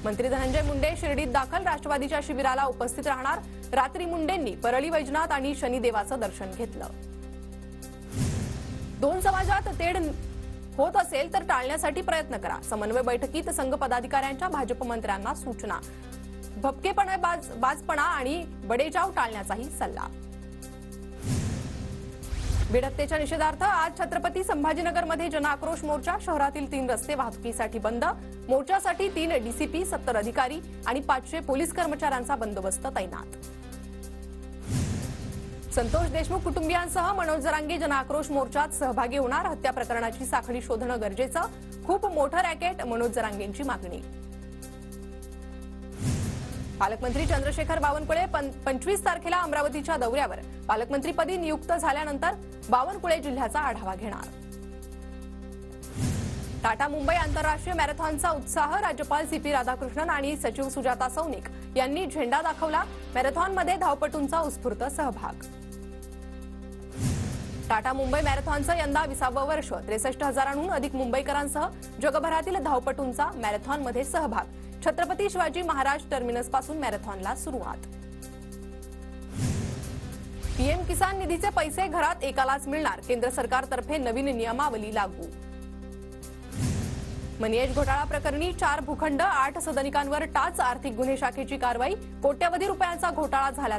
मंत्री धनंजय मुंडे शिर्डीत दाखल, राष्ट्रवादीच्या शिबिराला उपस्थित राहणार। रात्री मुंडेंनी परळी वैजनाथ आणि शनिदेवाचं दर्शन घेतलं। दोन समाजात तेढ होत असेल तर टाळण्यासाठी प्रयत्न करा, समन्वय बैठकीत संघ पदाधिकाऱ्यांच्या भाजप मंत्र्यांना सूचना। भपकेपणा, बाजपणा आणि बडेजाव टाळण्याचाही सल्ला। बीड हत्येच्या निषेधार्थ आज छत्रपती संभाजीनगरमध्ये जनआक्रोश मोर्चा। शहरातील 3 रस्ते वाहतुकीसाठी बंद। मोर्चासाठी 3 डीसीपी, 70 अधिकारी आणि 500 पोलीस कर्मचाऱ्यांचा बंदोबस्त तैनात। संतोष देशमुख कुटुंबियांसह मनोज जरांगे जनआक्रोश मोर्चात सहभागी होणार। हत्या प्रकरणाची साखळी शोधणं गरजेचं, खूप मोठं रॅकेट, मनोज जरांगेंची मागणी। पालकमंत्री चंद्रशेखर बावनकुळे 25 तारखेला अमरावतीच्या दौऱ्यावर। पालकमंत्रीपदी नियुक्त झाल्यानंतर बावनकुळे जिल्ह्याचा आढावा घेणार। टाटा मुंबई आंतरराष्ट्रीय मॅरेथॉनचा उत्साह। राज्यपाल सीपी राधाकृष्णन आणि सचिव सुजाता सौनिक यांनी झेंडा दाखवला। मॅरेथॉनमध्ये धावपटूंचा उत्स्फूर्त सहभाग। टाटा मुंबई मॅरेथॉनचं यंदा 20वं वर्ष। 63,000हून अधिक मुंबईकरांसह जगभरातील धावपटूंचा मॅरेथॉनमध्ये सहभाग। छत्रपती शिवाजी महाराज टर्मिनस पासून मॅरेथॉनला सुरुवात। पीएम किसान निधीचे पैसे घरात एकालाच मिळणार। केंद्र सरकारतर्फे नवीन नियमावली लागू। मनिएश घोटाळा प्रकरणी 4 भूखंड 8 सदनिकांवर टाच। आर्थिक गुन्हे शाखेची कारवाई। कोट्यवधी रुपयांचा घोटाळा झाल्याचा